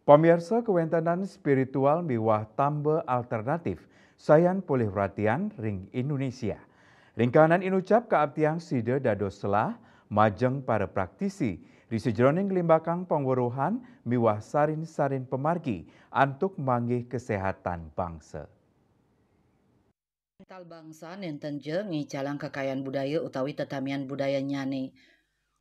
Pemirsa kewentanan spiritual miwah tambe alternatif, sayan polih perhatian ring Indonesia. Ringkanan inucap keabtian sida dados selah, majeng para praktisi, di sejroning limbakang pengweruhan miwah sarin-sarin pemargi, antuk manggih kesehatan bangsa. Mental bangsa nenten jeung ngicalang kekayaan budaya utawi tetamian budaya nyane.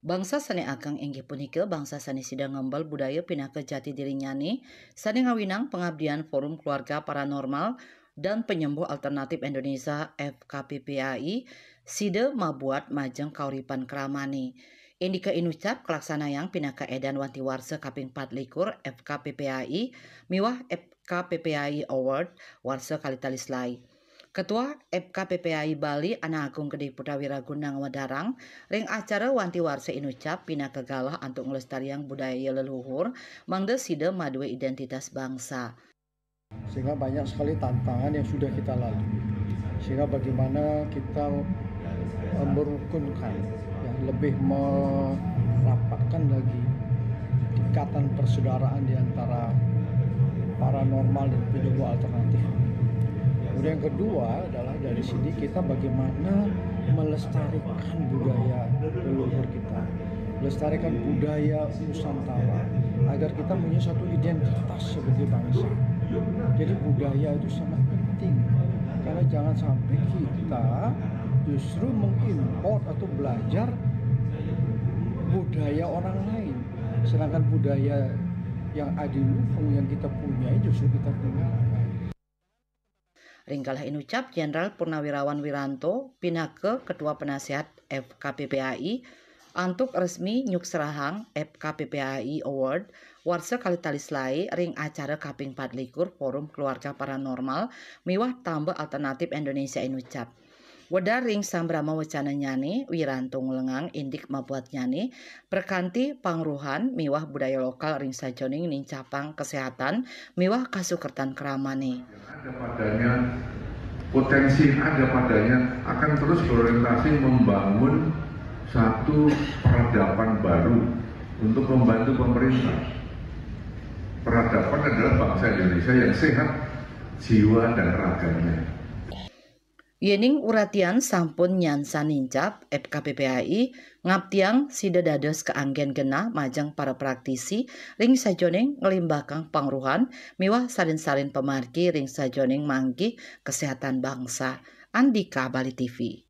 Bangsa sane ageng inggih punika bangsa sane sida ngembal budaya pinaka jati diri nyane, sane ngawinang pengabdian Forum Keluarga Paranormal dan Penyembuh Alternatif Indonesia FKPPAI, sida mabuat majeng kauripan keramane. Indika inucap kelaksanayang pinaka edan wanti warsa kaping 4 FKPPAI, miwah FKPPAI Award warsa kalitalis lai. Ketua FKPPAI Bali Ana Agung Gede Putrawira Gunang Wadarang ring acara wanti warsa inucap pina kegalah untuk ngelestariang budaya leluhur mangde sida madue identitas bangsa. Sehingga banyak sekali tantangan yang sudah kita lalui. Sehingga bagaimana kita merukunkan, ya, lebih merapatkan lagi ikatan persaudaraan di antara paranormal dan penyembuh alternatif. Kemudian yang kedua adalah dari sini kita bagaimana melestarikan budaya leluhur kita, melestarikan budaya Nusantara agar kita punya satu identitas sebagai bangsa. Jadi budaya itu sangat penting karena jangan sampai kita justru mengimpor atau belajar budaya orang lain, sedangkan budaya yang adiluhung yang kita punya justru kita tinggalkan. Ringkalah inucap Jenderal Purnawirawan Wiranto pinake Ketua Penasihat FKPPAI antuk resmi nyuk serahang FKPPAI Award warsa kalitalis lai ring acara kaping 4 Forum Keluarga Paranormal miwah tambah alternatif Indonesia inucap. Wedar ring sambrama wacana nyane Wiranto ngulengang indik mabuat nyane perkanti pangruhan miwah budaya lokal ring sajoning nincapang kesehatan miwah kasukertan keramane. Ada padanya potensi yang ada padanya akan terus berorientasi membangun satu peradaban baru untuk membantu pemerintah. Peradaban adalah bangsa Indonesia yang sehat jiwa dan raganya. Yening uratian sampun nyansa nincap FKPPAI ngaptiang sida dados keanggen genah majang para praktisi ring sajoning ngelimbakang pangruhan miwah salin-salin pemargi ring sajoning manggi kesehatan bangsa. Andika Bali TV.